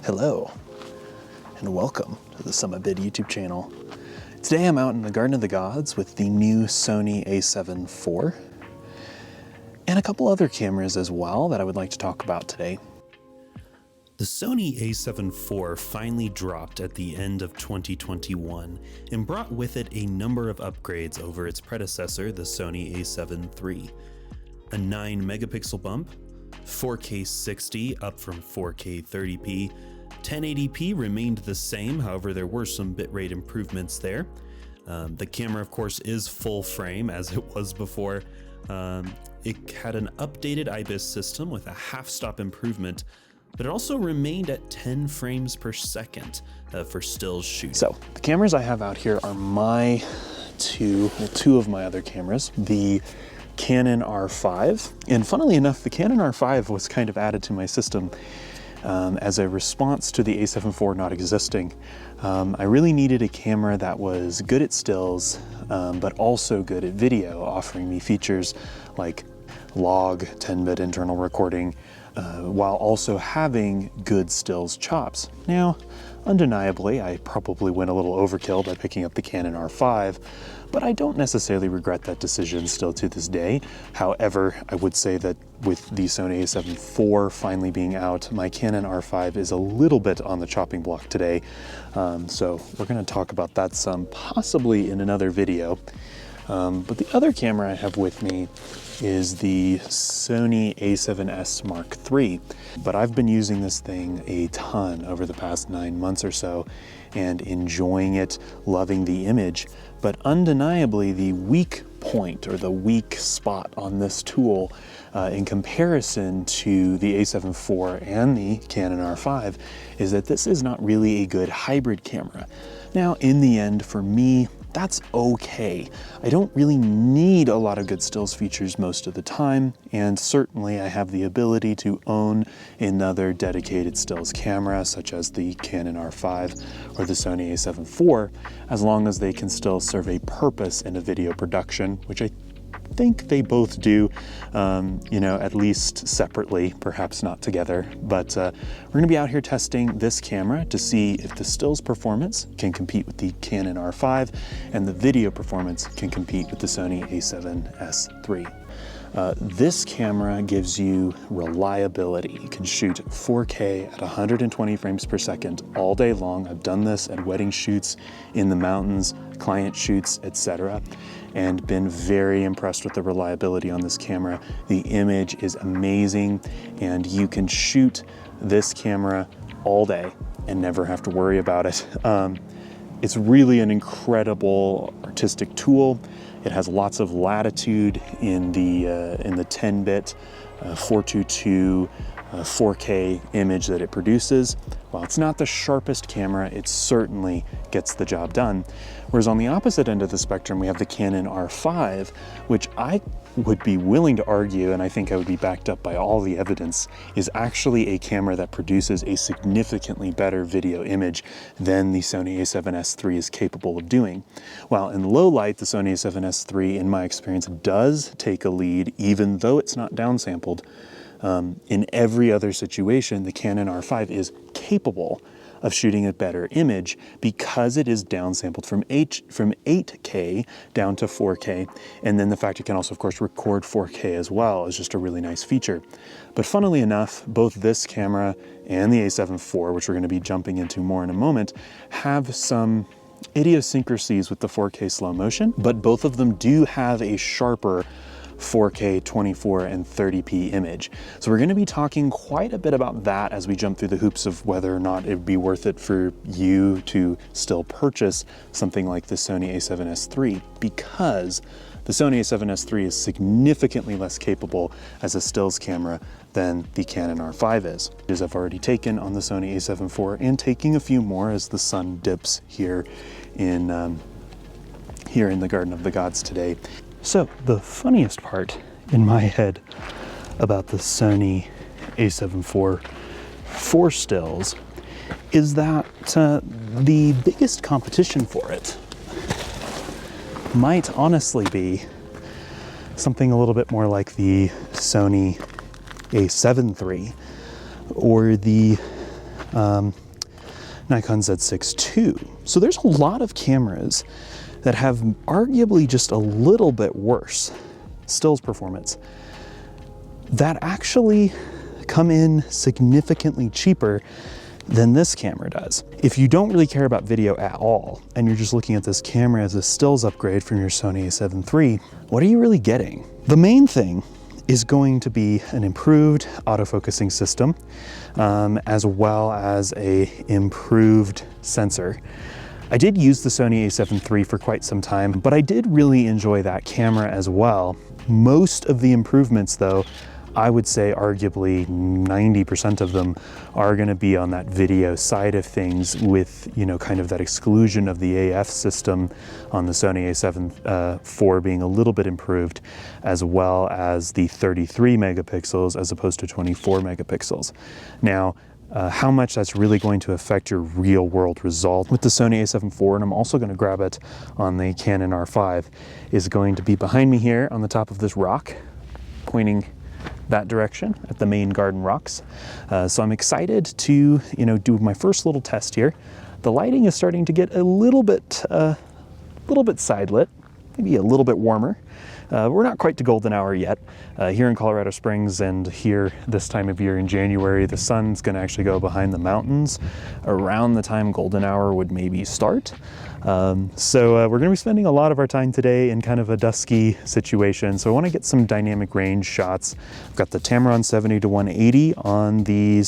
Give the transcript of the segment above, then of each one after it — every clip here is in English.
Hello, and welcome to the a7IV YouTube channel. Today I'm out in the Garden of the Gods with the new Sony a7IV and a couple other cameras as well that I would like to talk about today. The Sony a7IV finally dropped at the end of 2021 and brought with it a number of upgrades over its predecessor, the Sony a7 III. A 9 megapixel bump, 4K 60 up from 4K 30p, 1080p remained the same, however there were some bitrate improvements there. The camera of course is full frame as it was before. It had an updated IBIS system with a half-stop improvement, but it also remained at 10 frames per second for stills shoot. So the cameras I have out here are my two of my other cameras, the Canon R5. And funnily enough, the Canon R5 was kind of added to my system as a response to the a7IV not existing. I really needed a camera that was good at stills, but also good at video, offering me features like log, 10-bit internal recording, while also having good stills chops. Now, undeniably, I probably went a little overkill by picking up the Canon R5, but I don't necessarily regret that decision still to this day. However, I would say that with the Sony a7 IV finally being out, my Canon R5 is a little bit on the chopping block today. So we're going to talk about that some, possibly in another video. But the other camera I have with me is the Sony a7S Mark III. But I've been using this thing a ton over the past 9 months or so and enjoying it, loving the image. But undeniably, the weak point or the weak spot on this tool in comparison to the a7 IV and the Canon R5 is that this is not really a good hybrid camera. Now, in the end, for me, that's okay. I don't really need a lot of good stills features most of the time, and certainly I have the ability to own another dedicated stills camera, such as the Canon R5 or the Sony a7 IV, as long as they can still serve a purpose in a video production, which I think they both do, you know, at least separately, perhaps not together. But we're going to be out here testing this camera to see if the stills performance can compete with the Canon R5 and the video performance can compete with the Sony a7S III. This camera gives you reliability. You can shoot 4K at 120 frames per second all day long. I've done this at wedding shoots in the mountains, client shoots, etc., and been very impressed with the reliability on this camera. The image is amazing, and you can shoot this camera all day and never have to worry about it. It's really an incredible artistic tool. It has lots of latitude in the 10-bit 422 4K image that it produces. While it's not the sharpest camera, it certainly gets the job done. Whereas on the opposite end of the spectrum, we have the Canon R5, which I would be willing to argue, and I think I would be backed up by all the evidence, is actually a camera that produces a significantly better video image than the Sony a7S III is capable of doing. While in low light, the Sony a7S III, in my experience, does take a lead, even though it's not downsampled. In every other situation, the Canon R5 is capable of shooting a better image because it is downsampled from 8K down to 4K, and then the fact it can also, of course, record 4K as well is just a really nice feature. But funnily enough, both this camera and the a7 IV, which we're going to be jumping into more in a moment, have some idiosyncrasies with the 4K slow motion, but both of them do have a sharper 4K 24 and 30p image. So we're going to be talking quite a bit about that as we jump through the hoops of whether or not it would be worth it for you to still purchase something like the Sony a7S III, because the Sony a7S III is significantly less capable as a stills camera than the Canon R5 is. As I've already taken on the Sony a7 IV and taking a few more as the sun dips here in the Garden of the Gods today. So the funniest part in my head about the Sony a7 IV for stills is that the biggest competition for it might honestly be something a little bit more like the Sony a7 III or the Nikon Z6 II. So there's a lot of cameras that have arguably just a little bit worse stills performance that actually come in significantly cheaper than this camera does. If you don't really care about video at all, and you're just looking at this camera as a stills upgrade from your Sony a7 III, what are you really getting? The main thing is going to be an improved autofocusing system, as well as a improved sensor. I did use the Sony a7 III for quite some time, but I did really enjoy that camera as well. Most of the improvements though, I would say arguably 90% of them are going to be on that video side of things, with, you know, kind of that exclusion of the AF system on the Sony a7 IV being a little bit improved, as well as the 33 megapixels as opposed to 24 megapixels. Now, how much that's really going to affect your real world result with the Sony a7 IV, and I'm also going to grab it on the Canon R5, is going to be behind me here on the top of this rock, pointing that direction at the main garden rocks. So I'm excited to, you know, do my first little test here. The lighting is starting to get a little bit side lit, maybe a little bit warmer. We're not quite to golden hour yet. Here in Colorado Springs and here this time of year in January, the sun's gonna actually go behind the mountains around the time golden hour would maybe start. So we're gonna be spending a lot of our time today in kind of a dusky situation. So I wanna get some dynamic range shots. I've got the Tamron 70-180 on the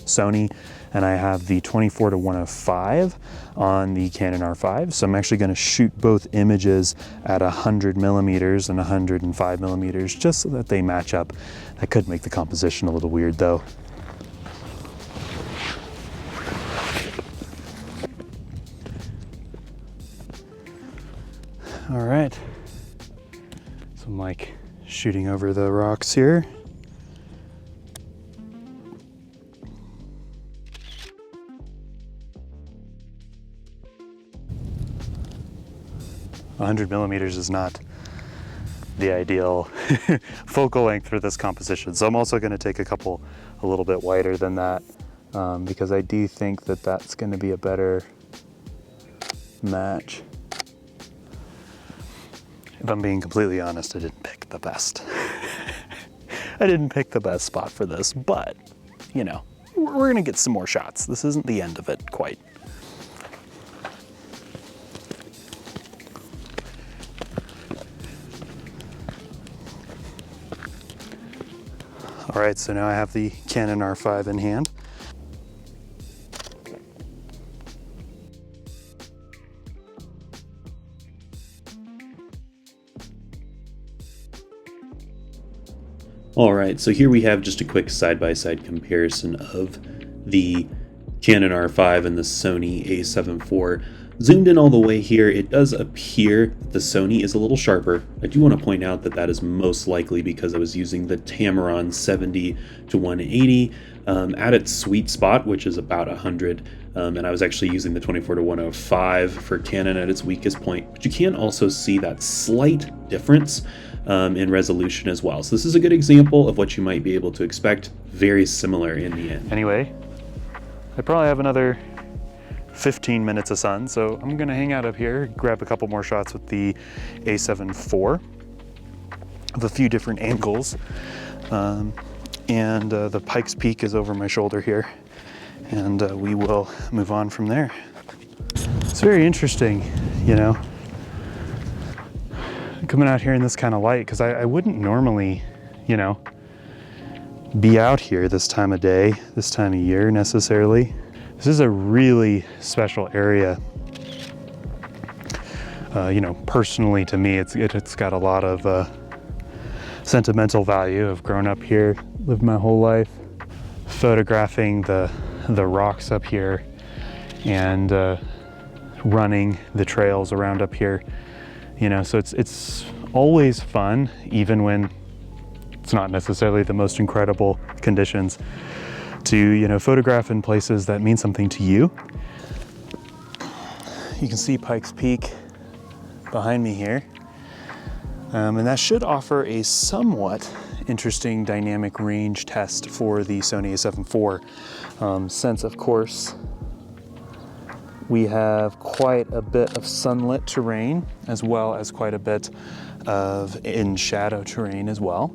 Sony, and I have the 24-105 on the Canon R5. So I'm actually gonna shoot both images at 100 millimeters and 105 millimeters, just so that they match up. That could make the composition a little weird though. All right, so I'm like shooting over the rocks here. "100 millimeters is not the ideal focal length for this composition. So I'm also going to take a little bit wider than that, because I do think that that's going to be a better match. If I'm being completely honest, I didn't pick the best. I didn't pick the best spot for this, but, you know, we're gonna get some more shots. This isn't the end of it quite. All right, so now I have the Canon R5 in hand. All right, so here we have just a quick side-by-side comparison of the Canon R5 and the Sony a7 IV. Zoomed in all the way here, it does appear that the Sony is a little sharper. I do want to point out that that is most likely because I was using the Tamron 70-180 at its sweet spot, which is about 100, and I was actually using the 24-105 for Canon at its weakest point. But you can also see that slight difference in resolution as well. So this is a good example of what you might be able to expect. Very similar in the end. Anyway, I probably have another 15 minutes of sun, so I'm gonna hang out up here, grab a couple more shots with the a7 IV of a few different angles. And the Pikes Peak is over my shoulder here, and we will move on from there. It's very interesting, you know, coming out here in this kind of light, because I wouldn't normally, you know, be out here this time of day, this time of year necessarily. This is a really special area. You know, personally to me, it's got a lot of sentimental value. I've grown up here, lived my whole life photographing the rocks up here and running the trails around up here. You know, so it's always fun, even when it's not necessarily the most incredible conditions, to, you know, photograph in places that mean something to you. You can see Pikes Peak behind me here, and that should offer a somewhat interesting dynamic range test for the Sony a7IV, since of course we have quite a bit of sunlit terrain as well as quite a bit of in shadow terrain as well.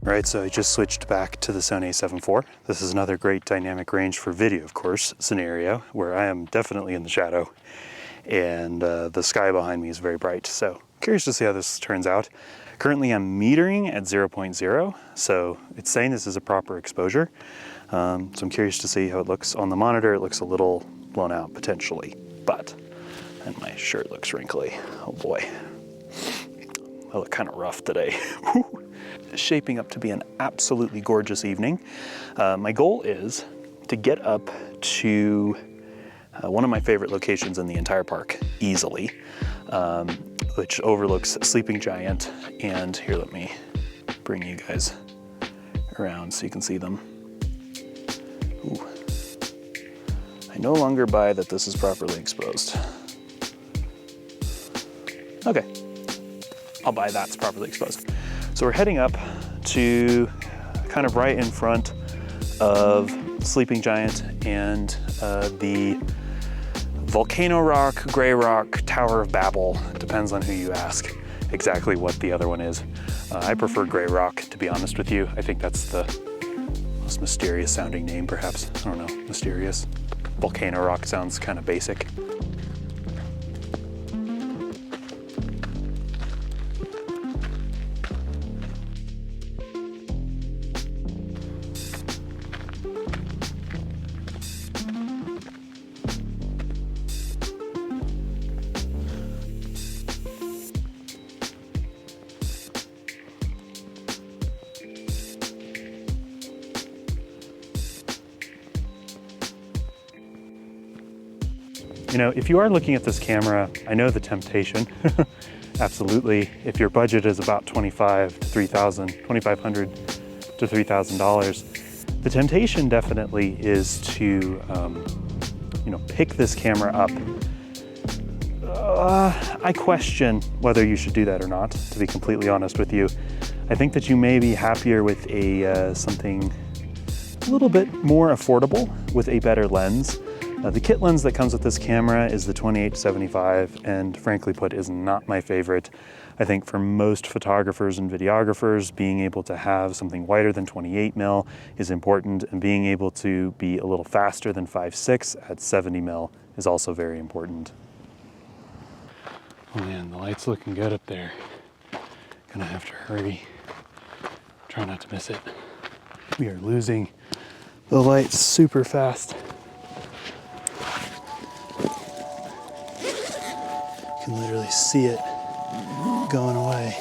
Right, so I just switched back to the Sony a7IV. This is another great dynamic range for video, of course, scenario where I am definitely in the shadow and the sky behind me is very bright. So curious to see how this turns out. Currently I'm metering at 0.0, so it's saying this is a proper exposure. So I'm curious to see how it looks on the monitor. It looks a little blown out potentially, and my shirt looks wrinkly. Oh boy, I look kind of rough today. Shaping up to be an absolutely gorgeous evening. My goal is to get up to one of my favorite locations in the entire park, easily, which overlooks Sleeping Giant. And here, let me bring you guys around so you can see them. Ooh. I no longer buy that this is properly exposed. Okay, I'll buy that's properly exposed. So we're heading up to kind of right in front of Sleeping Giant and the Volcano Rock, Gray Rock, Tower of Babel. It depends on who you ask exactly what the other one is. I prefer Gray Rock, to be honest with you. I think that's the most mysterious sounding name, perhaps. I don't know, mysterious. Volcano Rock sounds kind of basic. You know, if you are looking at this camera, I know the temptation. Absolutely. If your budget is about $2,500 to $3,000, the temptation definitely is to, pick this camera up. I question whether you should do that or not, to be completely honest with you. I think that you may be happier with something a little bit more affordable with a better lens. The kit lens that comes with this camera is the 28-75, and frankly put, is not my favorite. I think for most photographers and videographers, being able to have something wider than 28mm is important, and being able to be a little faster than 5.6 at 70mm is also very important. Oh man, the light's looking good up there. Gonna have to hurry. Try not to miss it. We are losing the light super fast. You can literally see it going away.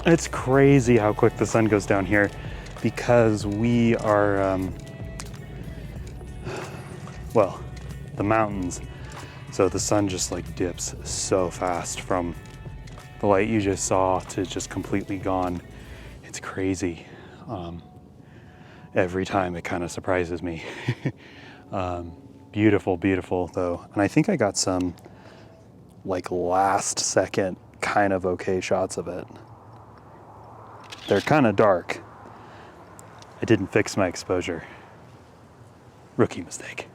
It's crazy how quick the sun goes down here because we are, the mountains. So the sun just like dips so fast from the light you just saw to just completely gone. It's crazy. Every time it kind of surprises me. Beautiful, beautiful though. And I think I got some like last second kind of okay shots of it. They're kind of dark. I didn't fix my exposure. Rookie mistake.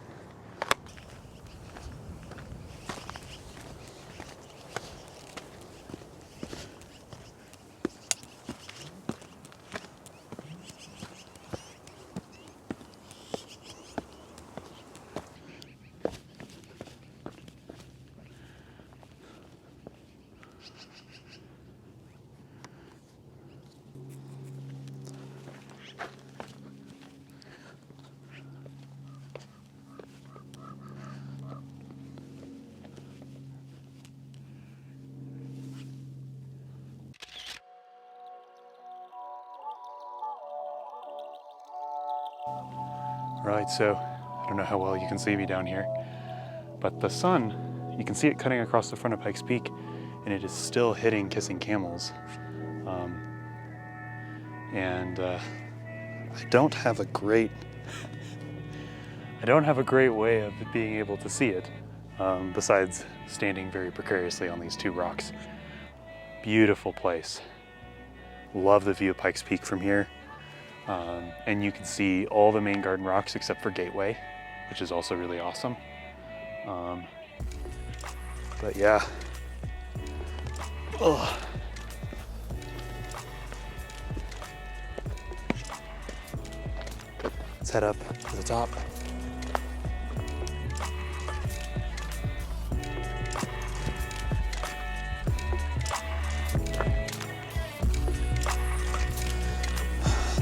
Right, so I don't know how well you can see me down here, but the sun, you can see it cutting across the front of Pikes Peak, and it is still hitting Kissing Camels. I don't have a great way of being able to see it, besides standing very precariously on these two rocks. Beautiful place. Love the view of Pikes Peak from here. And you can see all the main garden rocks except for Gateway, which is also really awesome. But yeah. Ugh. Let's head up to the top.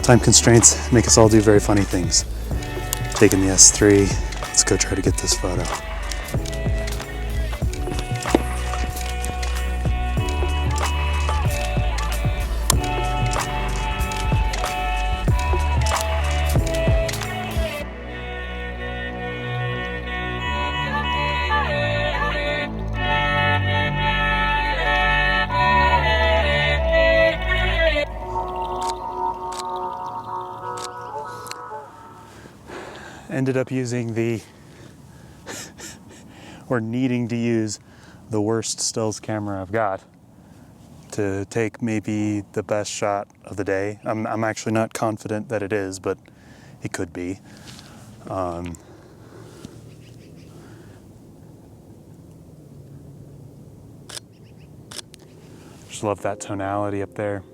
Time constraints make us all do very funny things. Taking the S3, let's go try to get this photo. Ended up using or needing to use the worst stills camera I've got to take maybe the best shot of the day. I'm actually not confident that it is, but it could be. Just love that tonality up there.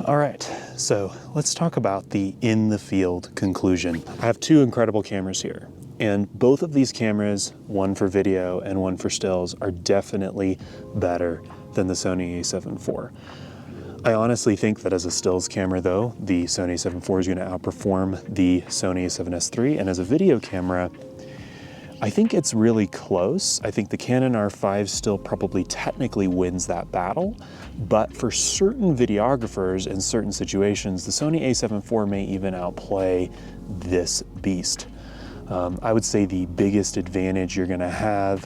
All right, so let's talk about the in the field conclusion. I have two incredible cameras here, and both of these cameras, one for video and one for stills, are definitely better than the Sony a7IV. I honestly think that as a stills camera though, the Sony a7IV is going to outperform the Sony a7S III, and as a video camera, I think it's really close. I think the Canon R5 still probably technically wins that battle, but for certain videographers in certain situations, the Sony a7IV may even outplay this beast. I would say the biggest advantage you're going to have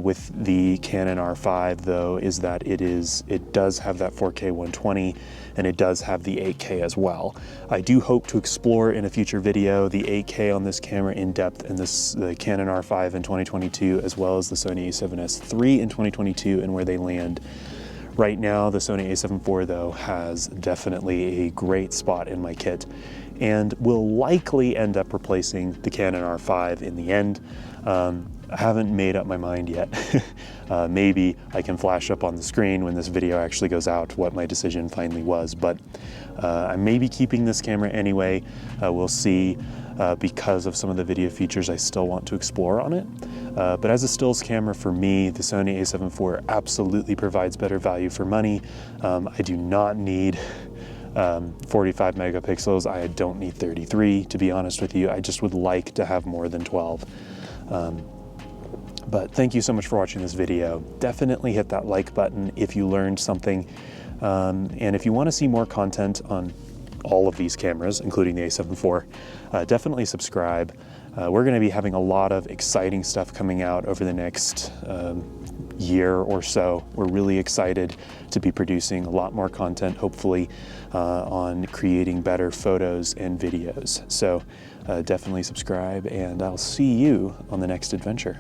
with the Canon R5 though is that it does have that 4K 120 and it does have the 8K as well. I do hope to explore in a future video the 8K on this camera in depth in the Canon R5 in 2022 as well as the Sony a7S III in 2022 and where they land. Right now, the Sony a7IV though has definitely a great spot in my kit and will likely end up replacing the Canon R5 in the end. I haven't made up my mind yet. Maybe I can flash up on the screen when this video actually goes out what my decision finally was, but I may be keeping this camera anyway. We'll see because of some of the video features I still want to explore on it. But as a stills camera for me, the Sony a7IV absolutely provides better value for money. I do not need 45 megapixels. I don't need 33, to be honest with you. I just would like to have more than 12. But thank you so much for watching this video. Definitely hit that like button if you learned something. And if you want to see more content on all of these cameras, including the a7IV, definitely subscribe. We're going to be having a lot of exciting stuff coming out over the next year or so. We're really excited to be producing a lot more content, hopefully, on creating better photos and videos. So definitely subscribe, and I'll see you on the next adventure.